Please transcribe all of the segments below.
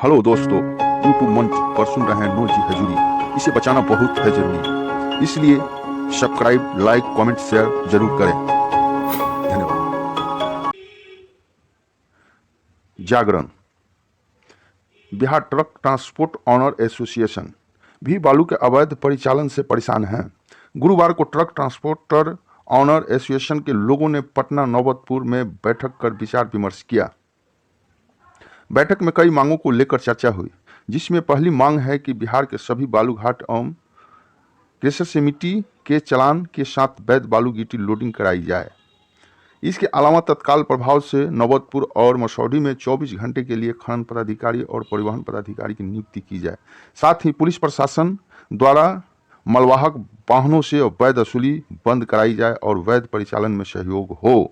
Hello दोस्तों, YouTube मंच पर सुन रहे हैं नो जी हजूरी। इसे बचाना बहुत है जरूरी, इसलिए सब्सक्राइब, लाइक, कमेंट, शेयर जरूर करें। धन्यवाद। Jagran. Bihar truck transport owner association भी बालू के अवैध परिचालन से परेशान है। गुरुवार को ट्रक ट्रांसपोर्टर ऑनर एसोसिएशन के लोगों ने पटना नौबतपुर में बैठक कर विचार विमर्श किया। बैठक में कई मांगों को लेकर चर्चा हुई, जिसमें पहली मांग है कि बिहार के सभी बालू घाट एवं क्रेशर से मिट्टी के चालान के साथ वैध बालू गिट्टी लोडिंग कराई जाए। इसके अलावा तत्काल प्रभाव से नौबतपुर और मसौढ़ी में 24 घंटे के लिए खनन पदाधिकारी और परिवहन पदाधिकारी की नियुक्ति की जाए। साथ ही पुलिस प्रशासन द्वारा मलवाहक वाहनों से अवैध वसूली बंद कराई जाए और वैध परिचालन में सहयोग हो।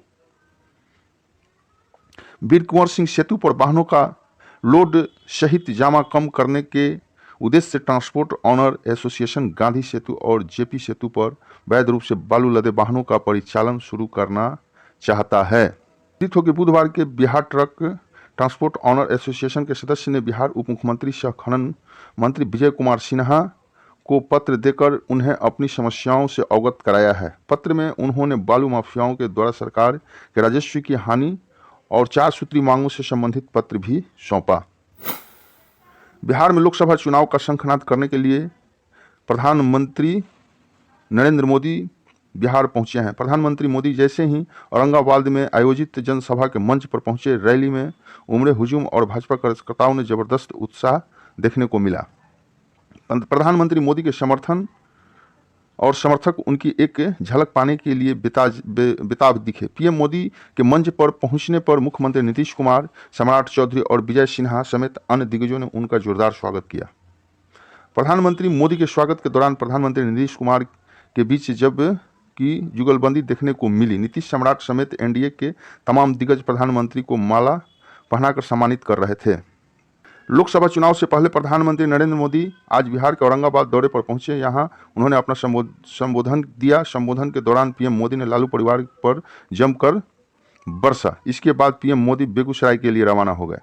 वीर कुंवर सिंह सेतु पर वाहनों का लोड सहित जामा कम करने के उद्देश्य से ट्रांसपोर्ट ऑनर एसोसिएशन गांधी सेतु और जेपी सेतु पर वैध रूप से बालू लदे वाहनों का परिचालन शुरू करना चाहता है। कि बुधवार के Bihar truck transport owner association के सदस्य ने बिहार उप मुख्यमंत्री सह खनन मंत्री विजय कुमार सिन्हा को पत्र देकर उन्हें अपनी समस्याओं से अवगत कराया है। पत्र में उन्होंने बालू माफियाओं के द्वारा सरकार के राजस्व की हानि और 4 सूत्री मांगों से संबंधित पत्र भी सौंपा। बिहार में लोकसभा चुनाव का शंखनाद करने के लिए प्रधानमंत्री नरेंद्र मोदी बिहार पहुंचे हैं। प्रधानमंत्री मोदी जैसे ही औरंगाबाद में आयोजित जनसभा के मंच पर पहुंचे, रैली में उमड़े हुजूम और भाजपा कार्यकर्ताओं ने जबरदस्त उत्साह देखने को मिला। प्रधानमंत्री मोदी के समर्थक उनकी एक झलक पाने के लिए बेताब दिखे। पीएम मोदी के मंच पर पहुंचने पर मुख्यमंत्री नीतीश कुमार, सम्राट चौधरी और विजय सिन्हा समेत अन्य दिग्गजों ने उनका जोरदार स्वागत किया। प्रधानमंत्री मोदी के स्वागत के दौरान प्रधानमंत्री नीतीश कुमार के बीच जब की जुगलबंदी देखने को मिली। नीतीश, सम्राट समेत एनडीए के तमाम दिग्गज प्रधानमंत्री को माला पहनाकर सम्मानित कर रहे थे। लोकसभा चुनाव से पहले प्रधानमंत्री नरेंद्र मोदी आज बिहार के औरंगाबाद दौरे पर पहुंचे। यहां उन्होंने अपना संबोधन दिया। संबोधन के दौरान पीएम मोदी ने लालू परिवार पर जमकर बरसा। इसके बाद पीएम मोदी बेगूसराय के लिए रवाना हो गए।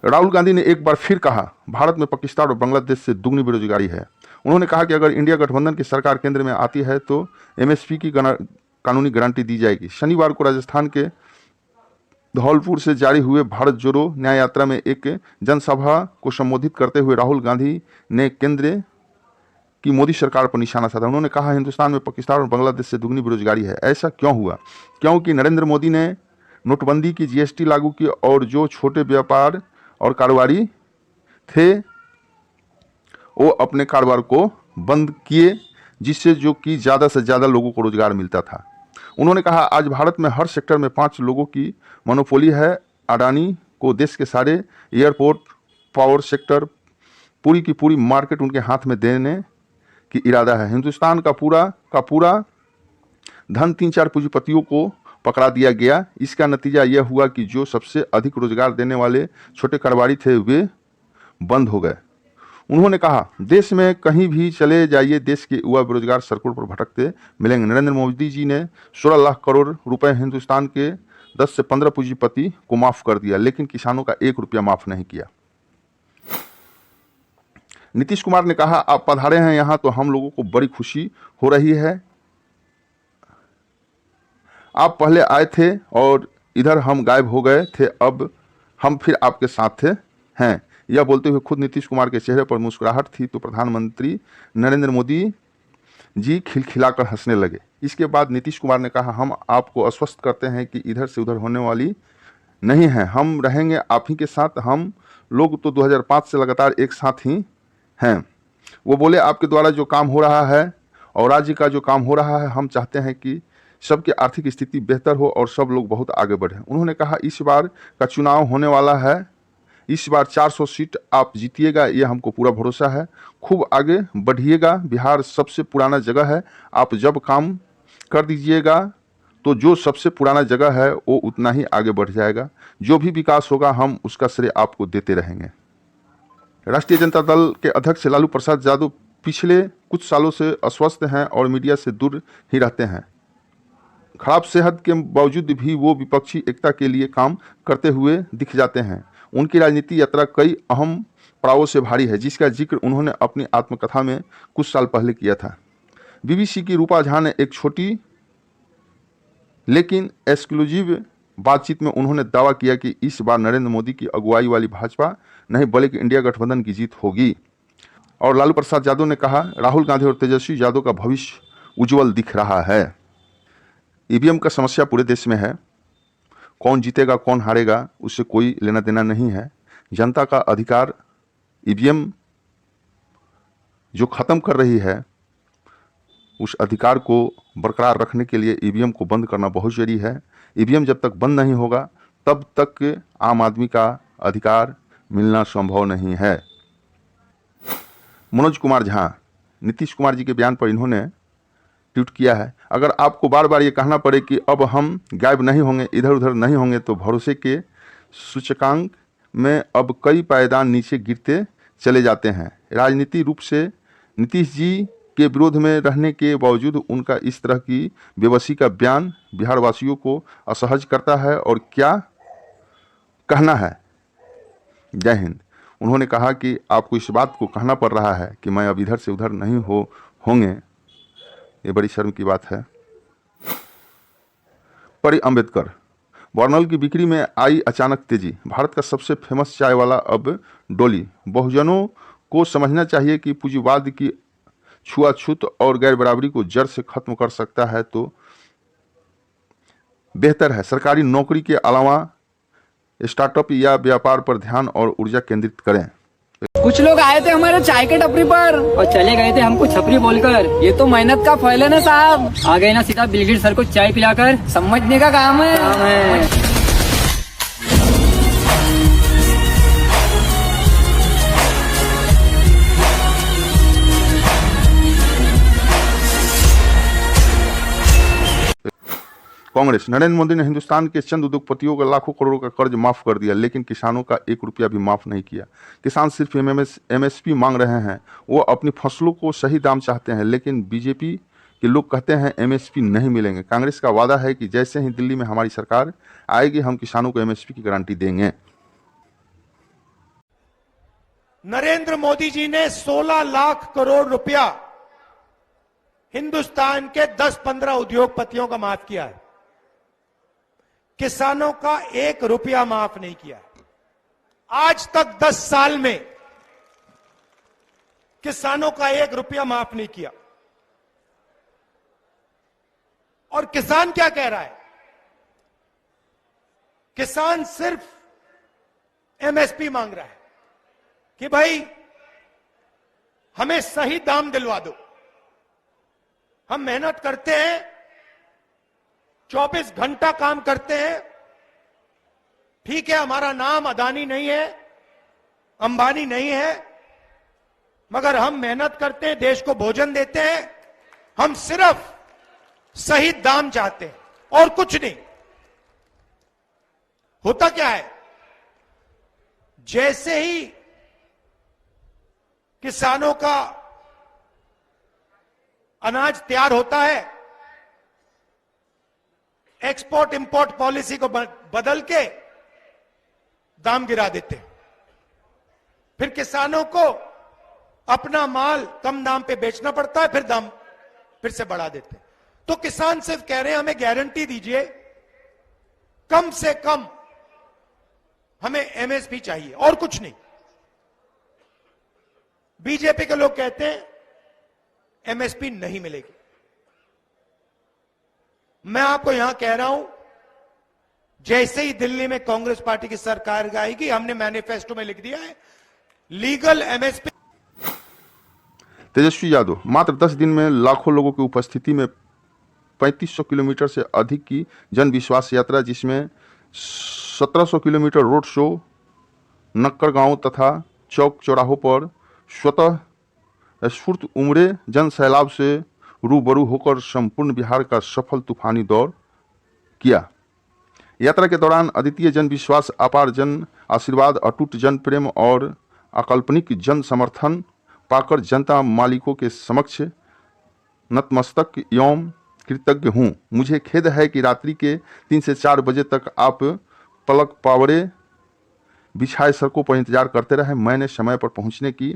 राहुल गांधी ने एक बार फिर कहा, भारत में पाकिस्तान और बांग्लादेश से दुगनी बेरोजगारी है। उन्होंने कहा कि अगर इंडिया गठबंधन की सरकार केंद्र में आती है तो एमएसपी की कानूनी गारंटी दी जाएगी। शनिवार को राजस्थान के धौलपुर से जारी हुए भारत जोड़ो न्याय यात्रा में एक जनसभा को संबोधित करते हुए राहुल गांधी ने केंद्र की मोदी सरकार पर निशाना साधा। उन्होंने कहा, हिंदुस्तान में पाकिस्तान और बांग्लादेश से दुगनी बेरोजगारी है। ऐसा क्यों हुआ? क्योंकि नरेंद्र मोदी ने नोटबंदी की, जीएसटी लागू की और जो छोटे व्यापार और कारोबारी थे वो अपने कारोबार को बंद किए, जिससे जो कि ज़्यादा से ज़्यादा लोगों को रोजगार मिलता था। उन्होंने कहा, आज भारत में हर सेक्टर में 5 लोगों की मोनोपोली है। अडानी को देश के सारे एयरपोर्ट, पावर सेक्टर, पूरी की पूरी मार्केट उनके हाथ में देने की इरादा है। हिंदुस्तान का पूरा धन 3-4 पूंजीपतियों को पकड़ा दिया गया। इसका नतीजा यह हुआ कि जो सबसे अधिक रोजगार देने वाले छोटे कारोबारी थे वे बंद हो गए। उन्होंने कहा, देश में कहीं भी चले जाइए, देश के युवा बेरोजगार सड़कों पर भटकते मिलेंगे। नरेंद्र मोदी जी ने 16 लाख करोड़ रुपए हिंदुस्तान के 10 से 15 पूंजीपति को माफ कर दिया, लेकिन किसानों का 1 रुपया माफ नहीं किया। नीतीश कुमार ने कहा, आप पधारे हैं यहाँ तो हम लोगों को बड़ी खुशी हो रही है। आप पहले आए थे और इधर हम गायब हो गए थे, अब हम फिर आपके साथ हैं। यह बोलते हुए खुद नीतीश कुमार के चेहरे पर मुस्कुराहट थी तो प्रधानमंत्री नरेंद्र मोदी जी खिलखिलाकर हंसने लगे। इसके बाद नीतीश कुमार ने कहा, हम आपको आश्वस्त करते हैं कि इधर से उधर होने वाली नहीं है, हम रहेंगे आप ही के साथ। हम लोग तो 2005 से लगातार एक साथ ही हैं। वो बोले, आपके द्वारा जो काम हो रहा है और राज्य का जो काम हो रहा है, हम चाहते हैं कि सबकी आर्थिक स्थिति बेहतर हो और सब लोग बहुत आगे बढ़े। उन्होंने कहा, इस बार का चुनाव होने वाला है, इस बार 400 सीट आप जीतिएगा, ये हमको पूरा भरोसा है। खूब आगे बढ़िएगा, बिहार सबसे पुराना जगह है। आप जब काम कर दीजिएगा तो जो सबसे पुराना जगह है वो उतना ही आगे बढ़ जाएगा। जो भी विकास होगा हम उसका श्रेय आपको देते रहेंगे। राष्ट्रीय जनता दल के अध्यक्ष लालू प्रसाद यादव पिछले कुछ सालों से अस्वस्थ हैं और मीडिया से दूर ही रहते हैं। खराब सेहत के बावजूद भी वो विपक्षी एकता के लिए काम करते हुए दिख जाते हैं। उनकी राजनीति यात्रा कई अहम पड़ावों से भारी है, जिसका जिक्र उन्होंने अपनी आत्मकथा में कुछ साल पहले किया था। बीबीसी की रूपा झा ने एक छोटी लेकिन एक्सक्लूसिव बातचीत में उन्होंने दावा किया कि इस बार नरेंद्र मोदी की अगुवाई वाली भाजपा नहीं बल्कि इंडिया गठबंधन की जीत होगी। और लालू प्रसाद यादव ने कहा, राहुल गांधी और तेजस्वी यादव का भविष्य उज्जवल दिख रहा है। ईवीएम का समस्या पूरे देश में है। कौन जीतेगा कौन हारेगा उससे कोई लेना देना नहीं है। जनता का अधिकार ईवीएम जो खत्म कर रही है, उस अधिकार को बरकरार रखने के लिए ईवीएम को बंद करना बहुत जरूरी है। ईवीएम जब तक बंद नहीं होगा तब तक आम आदमी का अधिकार मिलना संभव नहीं है। मनोज कुमार झा, नीतीश कुमार जी के बयान पर इन्होंने ट्वीट किया है, अगर आपको बार बार ये कहना पड़े कि अब हम गायब नहीं होंगे, इधर उधर नहीं होंगे, तो भरोसे के सूचकांक में अब कई पायदान नीचे गिरते चले जाते हैं। राजनीति रूप से नीतीश जी के विरोध में रहने के बावजूद उनका इस तरह की बेबसी का बयान बिहार वासियों को असहज करता है और क्या कहना है। जय हिंद। उन्होंने कहा कि आपको इस बात को कहना पड़ रहा है कि मैं अब इधर से उधर नहीं होंगे, ये बड़ी शर्म की बात है। परी अंबेडकर, बर्नल की बिक्री में आई अचानक तेजी। भारत का सबसे फेमस चाय वाला अब डोली। बहुजनों को समझना चाहिए कि पूंजीवाद की छुआछूत और गैर बराबरी को जड़ से खत्म कर सकता है तो बेहतर है सरकारी नौकरी के अलावा स्टार्टअप या व्यापार पर ध्यान और ऊर्जा केंद्रित करें। कुछ लोग आए थे हमारे चाय के टपरी पर और चले गए थे हमको छपरी बोलकर। ये तो मेहनत का फल है ना साहब। आ गए ना सीधा बिल गेट्स सर को चाय पिलाकर। समझने का काम है। कांग्रेस, नरेंद्र मोदी ने हिंदुस्तान के चंद उद्योगपतियों का लाखों करोड़ों का कर्ज माफ कर दिया, लेकिन किसानों का 1 रुपया भी माफ नहीं किया। किसान सिर्फ एमएसपी मांग रहे हैं। वो अपनी फसलों को सही दाम चाहते हैं, लेकिन बीजेपी के लोग कहते हैं एमएसपी नहीं मिलेंगे। कांग्रेस का वादा है कि जैसे ही दिल्ली में हमारी सरकार आएगी हम किसानों को एमएसपी की गारंटी देंगे। नरेंद्र मोदी जी ने 16 लाख करोड़ रुपया हिंदुस्तान के 10-15 उद्योगपतियों का माफ किया है। किसानों का 1 रुपया माफ नहीं किया। आज तक 10 साल में किसानों का 1 रुपया माफ नहीं किया। और किसान क्या कह रहा है? किसान सिर्फ एमएसपी मांग रहा है कि भाई हमें सही दाम दिलवा दो। हम मेहनत करते हैं, 24 घंटा काम करते हैं। ठीक है, हमारा नाम अदानी नहीं है, अंबानी नहीं है, मगर हम मेहनत करते हैं, देश को भोजन देते हैं। हम सिर्फ सही दाम चाहते हैं और कुछ नहीं। होता क्या है, जैसे ही किसानों का अनाज तैयार होता है, एक्सपोर्ट इंपोर्ट पॉलिसी को बदल के दाम गिरा देते हैं। फिर किसानों को अपना माल कम दाम पे बेचना पड़ता है, फिर दाम फिर से बढ़ा देते हैं। तो किसान सिर्फ कह रहे हैं हमें गारंटी दीजिए, कम से कम हमें एमएसपी चाहिए और कुछ नहीं। बीजेपी के लोग कहते हैं एमएसपी नहीं मिलेगी। मैं आपको यहां कह रहा हूं, जैसे ही दिल्ली में कांग्रेस पार्टी की सरकार आएगी, हमने मैनिफेस्टो में लिख दिया है लीगल एमएसपी। तेजस्वी यादव, मात्र 10 दिन में लाखों लोगों की उपस्थिति में 3500 किलोमीटर से अधिक की जन विश्वास यात्रा, जिसमें 1700 किलोमीटर रोड शो, नक्कर गांव तथा चौक चौराहों पर स्वतः स्फूर्त उमड़े जन सैलाब से रूबरू होकर संपूर्ण बिहार का सफल तूफानी दौर किया। यात्रा के दौरान अद्वितीय जन विश्वास, अपार जन आशीर्वाद, अटूट जन प्रेम और अकाल्पनिक जन समर्थन पाकर जनता मालिकों के समक्ष नतमस्तक एवं कृतज्ञ हूँ। मुझे खेद है कि रात्रि के 3 से 4 बजे तक आप पलक पावड़े बिछाए सड़कों पर इंतजार करते रहे। मैंने समय पर पहुंचने की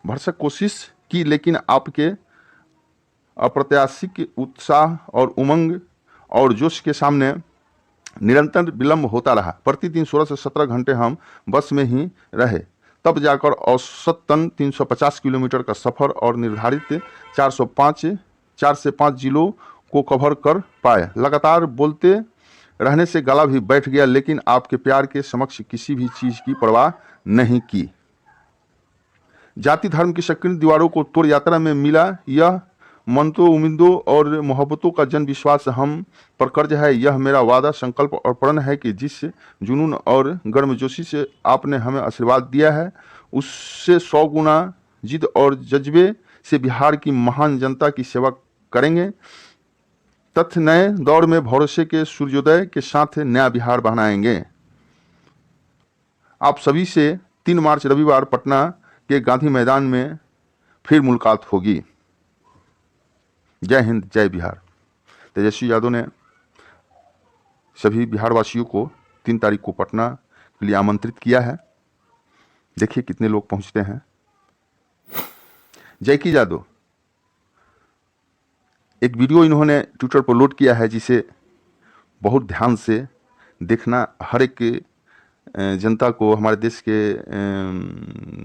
भरसक कोशिश की, लेकिन आपके अप्रत्याशित उत्साह और उमंग और जोश के सामने निरंतर विलंब होता रहा। प्रतिदिन 16 से 17 घंटे हम बस में ही रहे, तब जाकर औसतन 350 किलोमीटर का सफ़र और निर्धारित 4 से 5 जिलों को कवर कर पाए। लगातार बोलते रहने से गला भी बैठ गया, लेकिन आपके प्यार के समक्ष किसी भी चीज़ की परवाह नहीं की। जाति धर्म की संकीर्ण दीवारों को तोड़ यात्रा में मिला यह मनतों, उम्मीदों और मोहब्बतों का जन विश्वास हम पर कर्ज है। यह मेरा वादा, संकल्प और प्रण है कि जिस जुनून और गर्मजोशी से आपने हमें आशीर्वाद दिया है, उससे 100 गुना जिद और जज्बे से बिहार की महान जनता की सेवा करेंगे। तथ्य नए दौर में भरोसे के सूर्योदय के साथ नया बिहार बनाएंगे। आप सभी से 3 मार्च रविवार पटना के गांधी मैदान में फिर मुलाकात होगी। जय हिंद, जय बिहार। तेजस्वी यादव ने सभी बिहार वासियों को 3 तारीख को पटना के लिए आमंत्रित किया है। देखिए कितने लोग पहुंचते हैं। जय की यादव एक वीडियो इन्होंने ट्विटर पर लोड किया है, जिसे बहुत ध्यान से देखना हर एक जनता को, हमारे देश के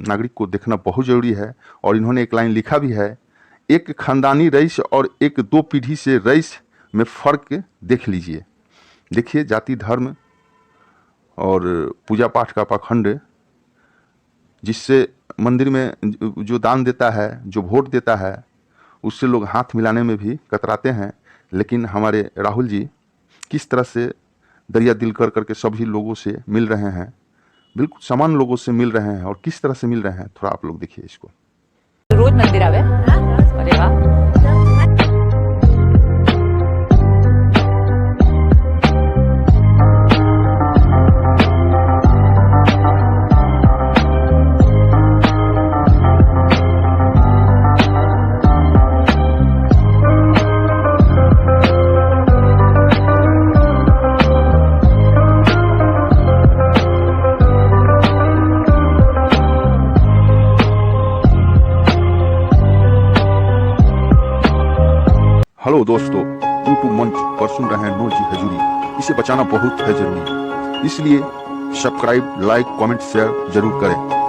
नागरिक को देखना बहुत ज़रूरी है। और इन्होंने एक लाइन लिखा भी है, एक खानदानी रईस और एक 2 पीढ़ी से रईस में फ़र्क देख लीजिए। देखिए जाति धर्म और पूजा पाठ का पाखंड, जिससे मंदिर में जो दान देता है, जो वोट देता है, उससे लोग हाथ मिलाने में भी कतराते हैं। लेकिन हमारे राहुल जी किस तरह से दरिया दिल कर करके सभी लोगों से मिल रहे हैं, बिल्कुल समान लोगों से मिल रहे हैं। और किस तरह से मिल रहे हैं, थोड़ा आप लोग देखिए इसको। रोज मंदिर आवे। अरे वाह। हेलो दोस्तों, यूट्यूब मंच पर सुन रहे हैं नूर जी हजूरी। इसे बचाना बहुत है जरूरी, इसलिए सब्सक्राइब, लाइक, कमेंट, शेयर जरूर करें।